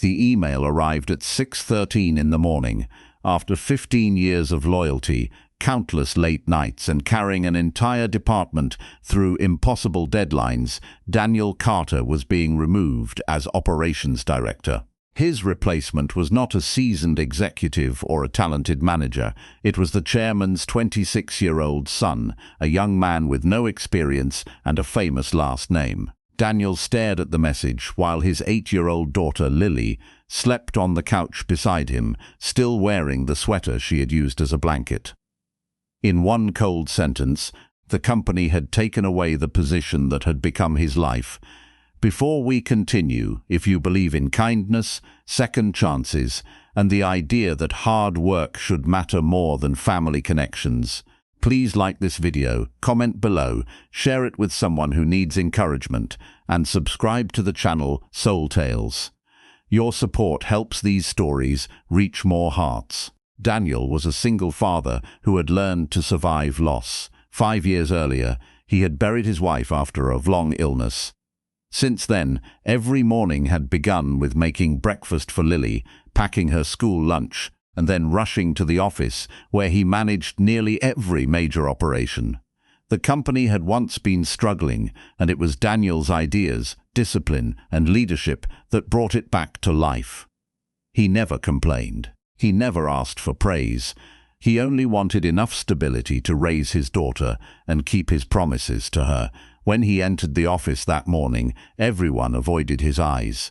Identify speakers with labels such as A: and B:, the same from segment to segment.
A: The email arrived at 6:13 in the morning. After 15 years of loyalty, countless late nights, and carrying an entire department through impossible deadlines, Daniel Carter was being removed as operations director. His replacement was not a seasoned executive or a talented manager. It was the chairman's 26-year-old son, a young man with no experience and a famous last name. Daniel stared at the message while his 8-year-old daughter, Lily, slept on the couch beside him, still wearing the sweater she had used as a blanket. In one cold sentence, the company had taken away the position that had become his life. Before we continue, if you believe in kindness, second chances, and the idea that hard work should matter more than family connections, please like this video, comment below, share it with someone who needs encouragement, and subscribe to the channel Soul Tales. Your support helps these stories reach more hearts. Daniel was a single father who had learned to survive loss. 5 years earlier, he had buried his wife after a long illness. Since then, every morning had begun with making breakfast for Lily, packing her school lunch, and then rushing to the office, where he managed nearly every major operation. The company had once been struggling, and it was Daniel's ideas, discipline, and leadership that brought it back to life. He never complained. He never asked for praise. He only wanted enough stability to raise his daughter and keep his promises to her. When he entered the office that morning, everyone avoided his eyes.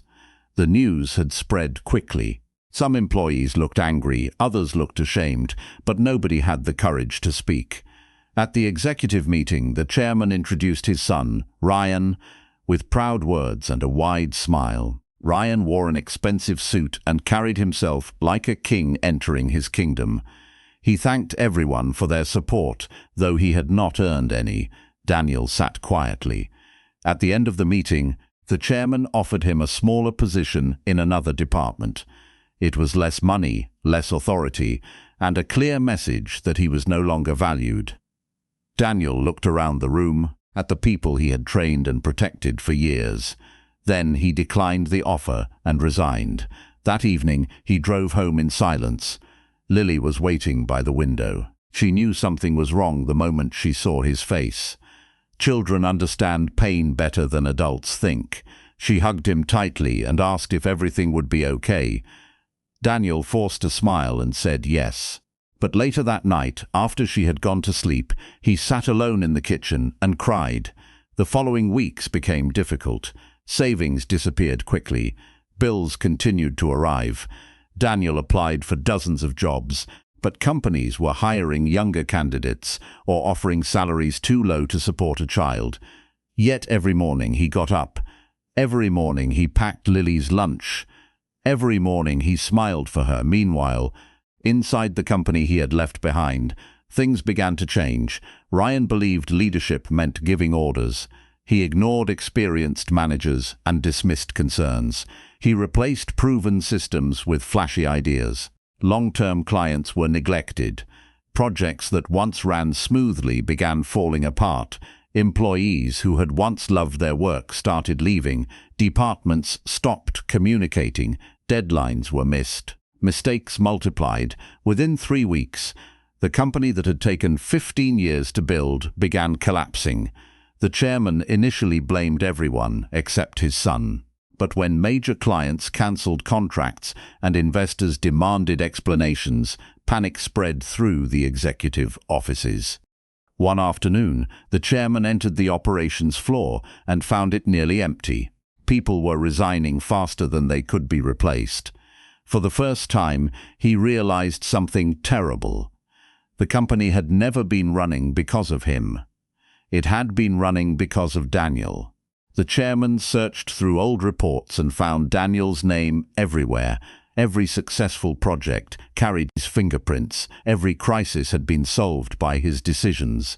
A: The news had spread quickly. Some employees looked angry, others looked ashamed, but nobody had the courage to speak. At the executive meeting, the chairman introduced his son, Ryan, with proud words and a wide smile. Ryan wore an expensive suit and carried himself like a king entering his kingdom. He thanked everyone for their support, though he had not earned any. Daniel sat quietly. At the end of the meeting, the chairman offered him a smaller position in another department. It was less money, less authority, and a clear message that he was no longer valued. Daniel looked around the room, at the people he had trained and protected for years. Then he declined the offer and resigned. That evening, he drove home in silence. Lily was waiting by the window. She knew something was wrong the moment she saw his face. Children understand pain better than adults think. She hugged him tightly and asked if everything would be okay. Daniel forced a smile and said yes. But later that night, after she had gone to sleep, he sat alone in the kitchen and cried. The following weeks became difficult. Savings disappeared quickly. Bills continued to arrive. Daniel applied for dozens of jobs, but companies were hiring younger candidates or offering salaries too low to support a child. Yet every morning he got up. Every morning he packed Lily's lunch. Every morning he smiled for her. Meanwhile, inside the company he had left behind, things began to change. Ryan believed leadership meant giving orders. He ignored experienced managers and dismissed concerns. He replaced proven systems with flashy ideas. Long-term clients were neglected. Projects that once ran smoothly began falling apart. Employees who had once loved their work started leaving. Departments stopped communicating. Deadlines were missed. Mistakes multiplied. Within 3 weeks, the company that had taken 15 years to build began collapsing. The chairman initially blamed everyone except his son. But when major clients cancelled contracts and investors demanded explanations, panic spread through the executive offices. One afternoon, the chairman entered the operations floor and found it nearly empty. People were resigning faster than they could be replaced. For the first time, he realized something terrible. The company had never been running because of him. It had been running because of Daniel. The chairman searched through old reports and found Daniel's name everywhere. Every successful project carried his fingerprints. Every crisis had been solved by his decisions.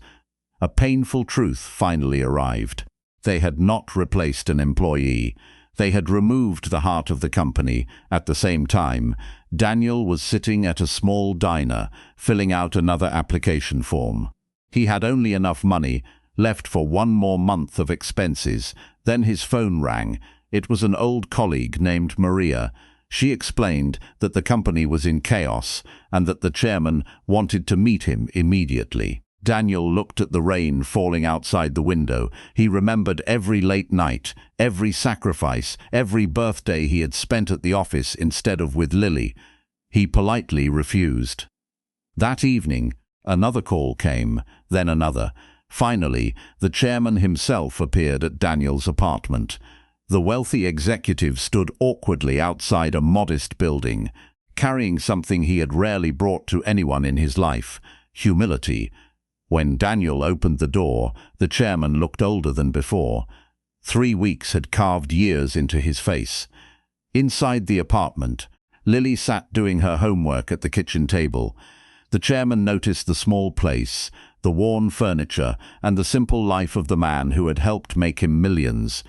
A: A painful truth finally arrived. They had not replaced an employee. They had removed the heart of the company. At the same time, Daniel was sitting at a small diner, filling out another application form. He had only enough money left for 1 more month of expenses. Then his phone rang. It was an old colleague named Maria. She explained that the company was in chaos and that the chairman wanted to meet him immediately. Daniel looked at the rain falling outside the window. He remembered every late night, every sacrifice, every birthday he had spent at the office instead of with Lily. He politely refused. That evening, another call came, then another. Finally, the chairman himself appeared at Daniel's apartment. The wealthy executive stood awkwardly outside a modest building, carrying something he had rarely brought to anyone in his life: humility. When Daniel opened the door, the chairman looked older than before. 3 weeks had carved years into his face. Inside the apartment, Lily sat doing her homework at the kitchen table. The chairman noticed the small place, the worn furniture, and the simple life of the man who had helped make him millions.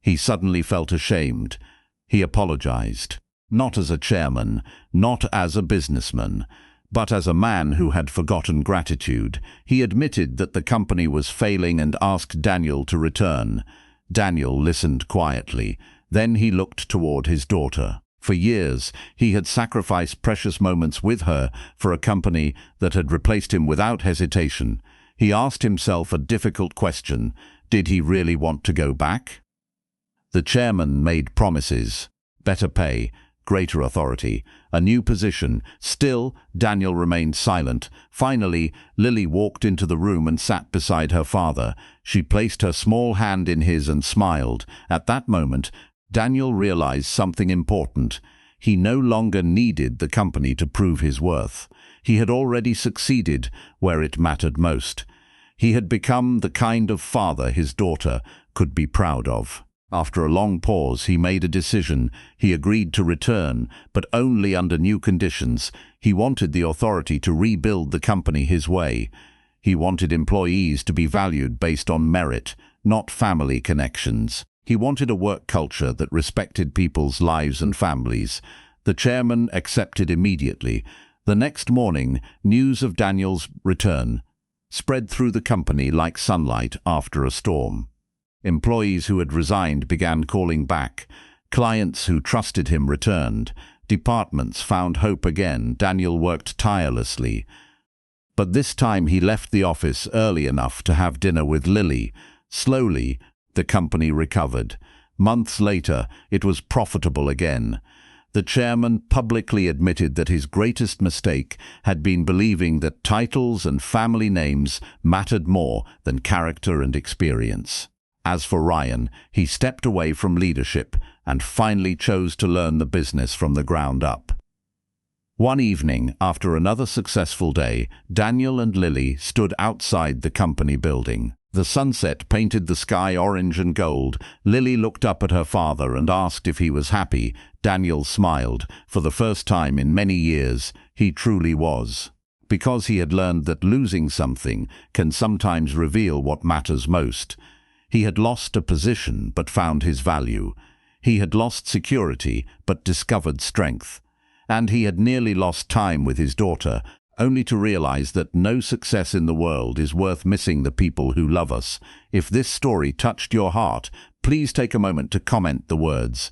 A: He suddenly felt ashamed. He apologized. Not as a chairman, not as a businessman, but as a man who had forgotten gratitude. He admitted that the company was failing and asked Daniel to return. Daniel listened quietly. Then he looked toward his daughter. For years, he had sacrificed precious moments with her for a company that had replaced him without hesitation. He asked himself a difficult question: did he really want to go back? The chairman made promises: better pay, greater authority, a new position. Still, Daniel remained silent. Finally, Lily walked into the room and sat beside her father. She placed her small hand in his and smiled. At that moment, Daniel realized something important. He no longer needed the company to prove his worth. He had already succeeded where it mattered most. He had become the kind of father his daughter could be proud of. After a long pause, he made a decision. He agreed to return, but only under new conditions. He wanted the authority to rebuild the company his way. He wanted employees to be valued based on merit, not family connections. He wanted a work culture that respected people's lives and families. The chairman accepted immediately. The next morning, news of Daniel's return spread through the company like sunlight after a storm. Employees who had resigned began calling back. Clients who trusted him returned. Departments found hope again. Daniel worked tirelessly. But this time he left the office early enough to have dinner with Lily. Slowly, the company recovered. Months later, it was profitable again. The chairman publicly admitted that his greatest mistake had been believing that titles and family names mattered more than character and experience. As for Ryan, he stepped away from leadership and finally chose to learn the business from the ground up. One evening, after another successful day, Daniel and Lily stood outside the company building. The sunset painted the sky orange and gold. Lily looked up at her father and asked if he was happy. Daniel smiled. For the first time in many years, he truly was. Because he had learned that losing something can sometimes reveal what matters most. He had lost a position but found his value. He had lost security but discovered strength. And he had nearly lost time with his daughter, only to realize that no success in the world is worth missing the people who love us. If this story touched your heart, please take a moment to comment the words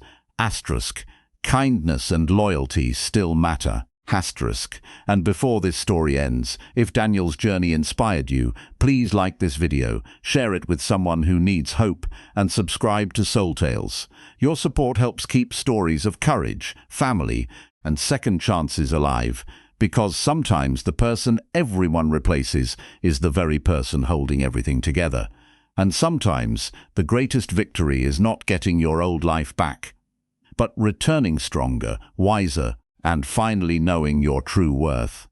A: *, kindness and loyalty still matter. *. And before this story ends, if Daniel's journey inspired you, please like this video, share it with someone who needs hope, and subscribe to Soul Tales. Your support helps keep stories of courage, family, and second chances alive, because sometimes the person everyone replaces is the very person holding everything together. And sometimes the greatest victory is not getting your old life back, but returning stronger, wiser, and finally knowing your true worth.